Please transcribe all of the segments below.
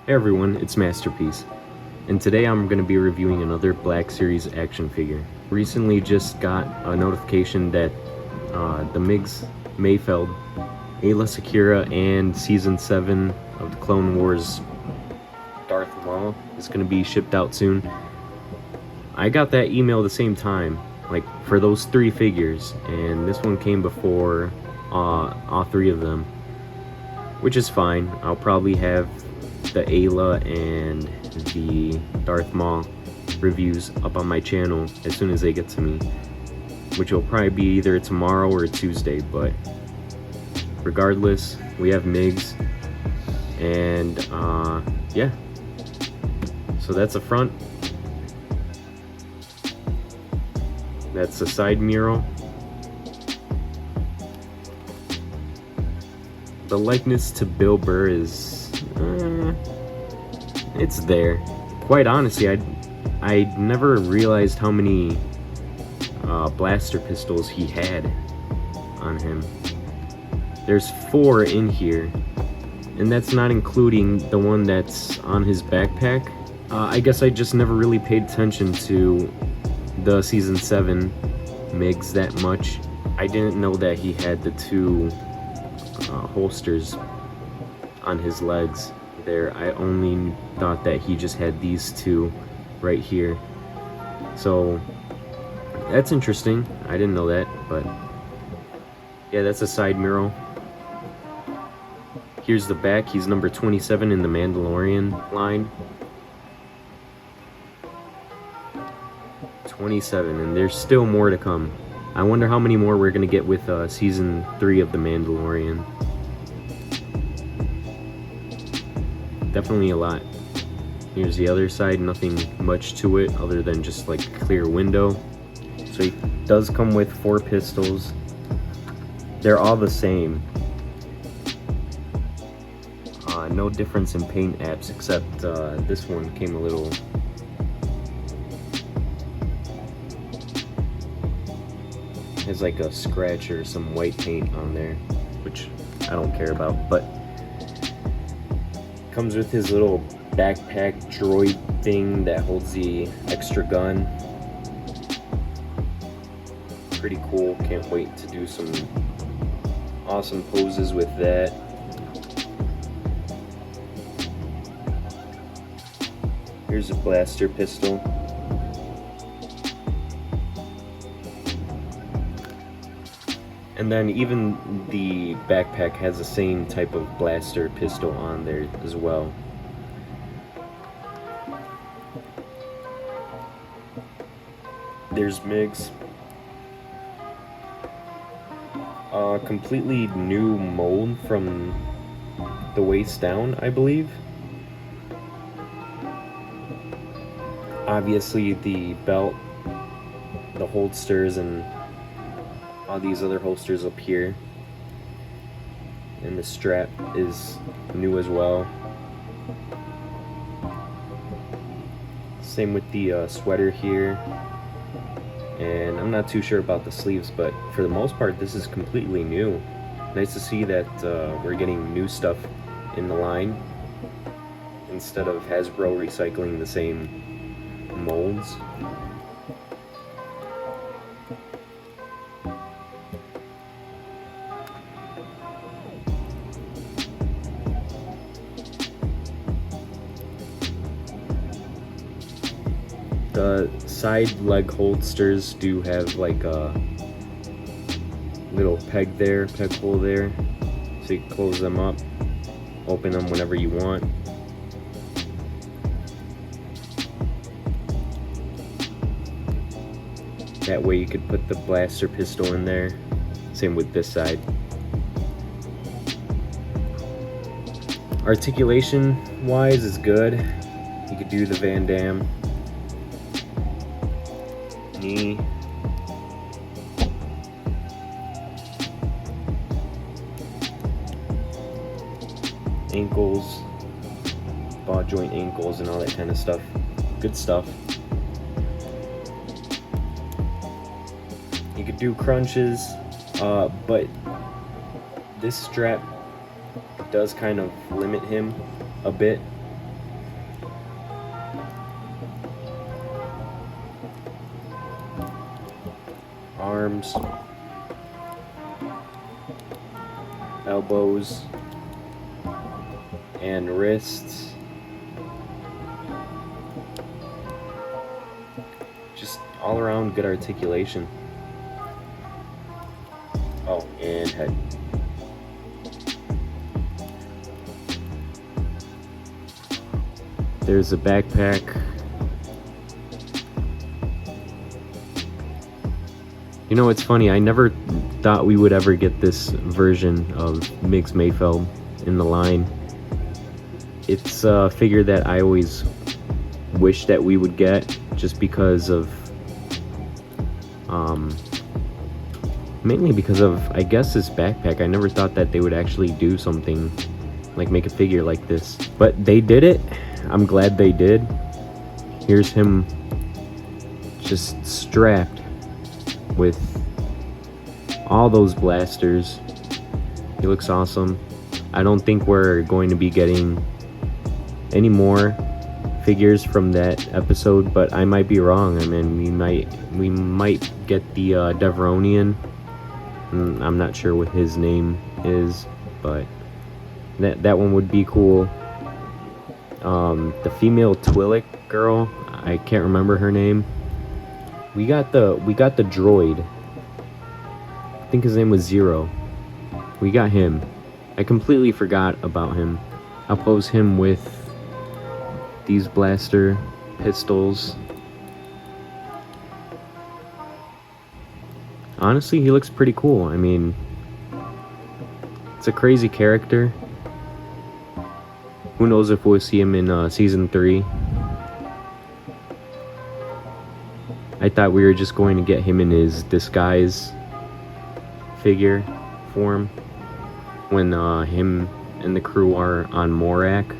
Hey everyone, it's Masterpiece, and today I'm going to be reviewing another Black Series action figure. Recently just got a notification that the Migs Mayfeld, Ayla Secura, and Season 7 of the Clone Wars Darth Maul is going to be shipped out soon. I got that email at the same time, like for those 3 figures, and this one came before all 3 of them, which is fine. I'll probably have the Ayla and the Darth Maul reviews up on my channel as soon as they get to me, which will probably be either tomorrow or Tuesday. But regardless, we have Migs, and yeah, so that's the front, that's the side mural. The likeness to Bill Burr is it's there. Quite honestly, I never realized how many blaster pistols he had on him. There's 4 in here, and that's not including the one that's on his backpack. I guess I just never really paid attention to the Season 7 Migs that much. I didn't know that he had the 2 holsters on his legs there. I only thought that he just had these 2 right here. So that's interesting. I didn't know that, but yeah, that's a side mural. Here's the back. He's number 27 in the Mandalorian line. 27, and there's still more to come. I wonder how many more we're gonna get with Season 3 of The Mandalorian. Definitely a lot. Here's the other side, nothing much to it other than just like a clear window. So he does come with 4 pistols. They're all the same. No difference in paint apps, except this one came a little... has like a scratch or some white paint on there, which I don't care about, but comes with his little backpack droid thing that holds the extra gun. Pretty cool. Can't wait to do some awesome poses with that. Here's a blaster pistol. And then even the backpack has the same type of blaster pistol on there as well. There's Migs. Completely new mold from the waist down, I believe. Obviously the belt, the holsters, and all these other holsters up here, and the strap is new as well. Same with the sweater here, and I'm not too sure about the sleeves, but for the most part this is completely new. Nice to see that we're getting new stuff in the line instead of Hasbro recycling the same molds. The side leg holsters do have like a little peg hole there, so you can close them up, open them whenever you want. That way you could put the blaster pistol in there. Same with this side. Articulation wise is good. You could do the Van Damme knee. Ankles, ball joint ankles, and all that kind of stuff. Good stuff. You could do crunches, but this strap does kind of limit him a bit. arms, elbows, and wrists. Just all around good articulation. Oh, and head. There's a backpack. You know, it's funny, I never thought we would ever get this version of Migs Mayfeld in the line. It's a figure that I always wish that we would get, just because of mainly because of, I guess, this backpack. I never thought that they would actually do something like make a figure like this, but they did it. I'm glad they did. Here's him just strapped with all those blasters. He looks awesome. I don't think we're going to be getting any more figures from that episode, but I might be wrong. I mean, we might get the Devronian. I'm not sure what his name is, but that one would be cool. The female Twi'lek girl, I can't remember her name. We got the droid. I think his name was Zero. We got him. I completely forgot about him. I'll pose him with these blaster pistols. Honestly, he looks pretty cool. I mean, it's a crazy character. Who knows if we'll see him in season 3. I thought we were just going to get him in his disguise figure form when him and the crew are on Morak.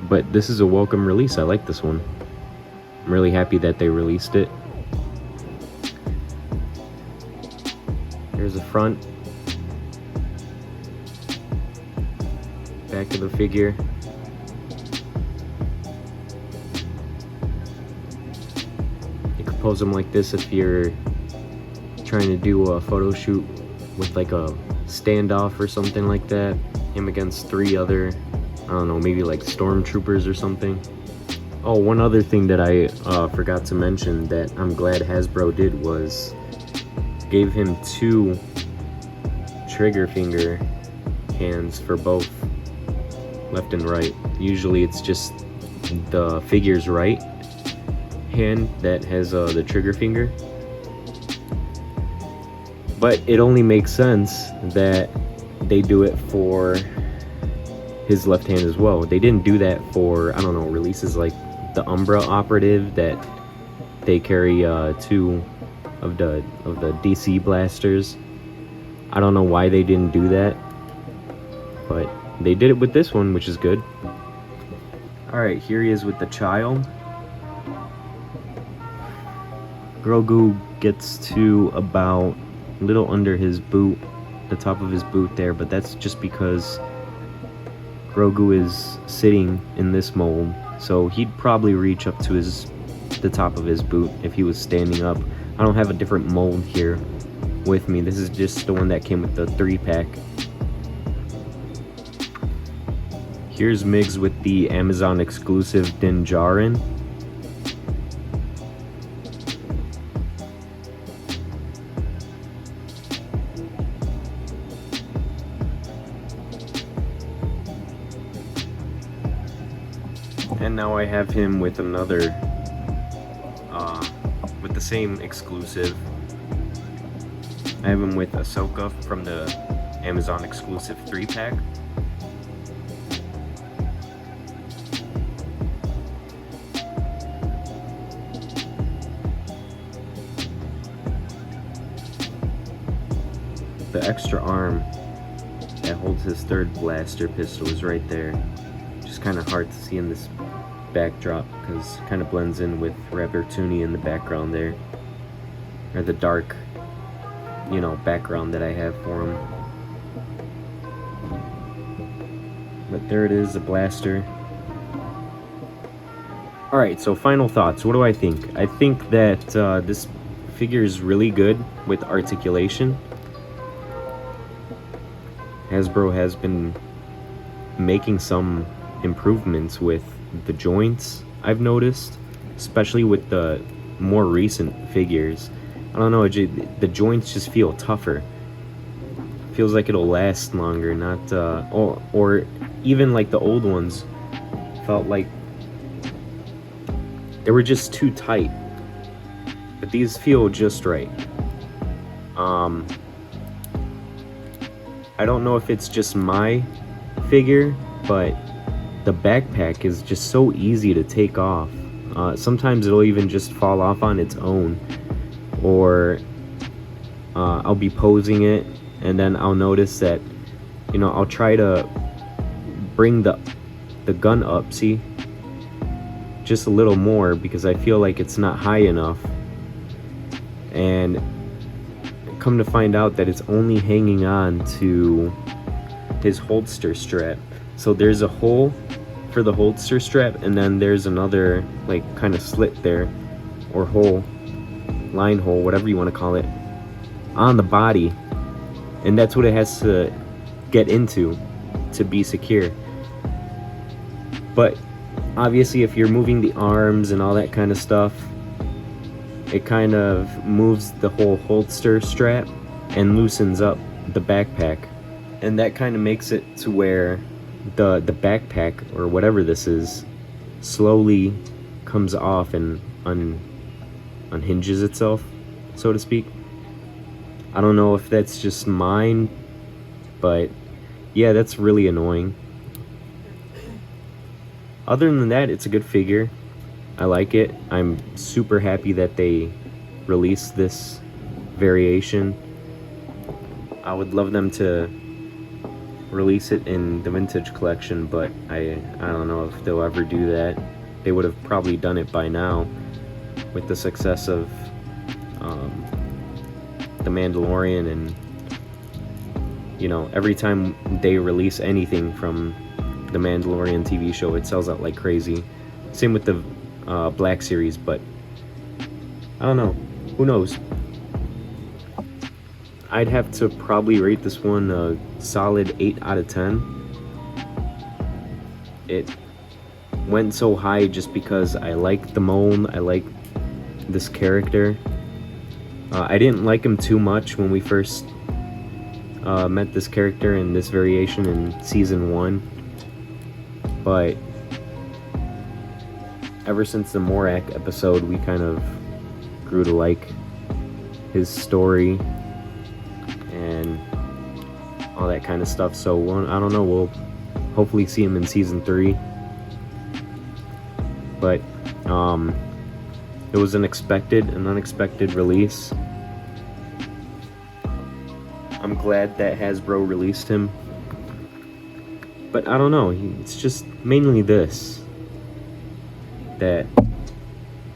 But this is a welcome release. I like this one. I'm really happy that they released it. Here's the front. Back of the figure. You could pose them like this if you're trying to do a photo shoot with like a standoff or something like that. Him against 3 other, I don't know, maybe like stormtroopers or something. Oh, one other thing that I forgot to mention that I'm glad Hasbro did was gave him 2 trigger finger hands for both left and right. Usually it's just the figure's right hand that has the trigger finger, but it only makes sense that they do it for his left hand as well. They didn't do that for, I don't know, releases like the Umbra operative that they carry 2 of the DC blasters. I don't know why they didn't do that, but they did it with this one, which is good. Alright, here he is with the child. Grogu gets to about a little under his boot, the top of his boot there, but that's just because Grogu is sitting in this mold, so he'd probably reach up to the top of his boot if he was standing up. I don't have a different mold here with me. This is just the one that came with the 3-pack. Here's Migs with the Amazon exclusive Din Djarin. And now I have him with another, with the same exclusive. I have him with Ahsoka from the Amazon exclusive 3-pack. The extra arm that holds his 3rd blaster pistol is right there. Just kind of hard to see in this backdrop because it kind of blends in with Rabertuni in the background there, or the dark, you know, background that I have for him. But there it is, the blaster. Alright, so final thoughts. What do I think? I think that this figure is really good with articulation. Hasbro has been making some improvements with the joints, I've noticed, especially with the more recent figures. I don't know, the joints just feel tougher. Feels like it'll last longer, not or even like the old ones felt like they were just too tight. But these feel just right. I don't know if it's just my figure, but the backpack is just so easy to take off. Sometimes it'll even just fall off on its own, or I'll be posing it and then I'll notice that, you know, I'll try to bring the gun up, see, just a little more, because I feel like it's not high enough, and come to find out that it's only hanging on to his holster strap. So there's a hole for the holster strap, and then there's another like kind of slit there, or hole, line hole, whatever you want to call it, on the body, and that's what it has to get into to be secure. But obviously if you're moving the arms and all that kind of stuff, it kind of moves the whole holster strap and loosens up the backpack, and that kind of makes it to where the backpack, or whatever this is, slowly comes off and unhinges itself, so to speak. I don't know if that's just mine, but yeah, that's really annoying. Other than that, it's a good figure. I like it. I'm super happy that they released this variation. I would love them to release it in the vintage collection, but I don't know if they'll ever do that. They would have probably done it by now with the success of The Mandalorian, and you know, every time they release anything from the Mandalorian TV show, it sells out like crazy. Same with the Black series, but I don't know, who knows. I'd have to probably rate this one a solid 8 out of 10. It went so high just because I like the mold, I like this character. I didn't like him too much when we first met this character in this variation in season 1, but ever since the Morak episode, we kind of grew to like his story and all that kind of stuff. So I don't know, we'll hopefully see him in season 3. But it was an unexpected release. I'm glad that Hasbro released him, but I don't know, it's just mainly this that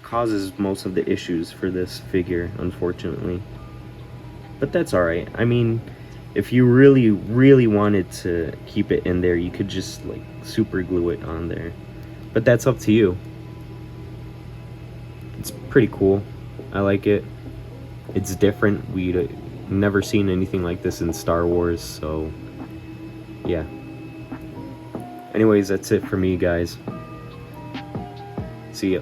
causes most of the issues for this figure, unfortunately. But that's alright. I mean, if you really wanted to keep it in there, you could just like super glue it on there, but that's up to you. It's pretty cool. I like it. It's different. We'd never seen anything like this in Star Wars, so yeah. Anyways, that's it for me, guys. See ya.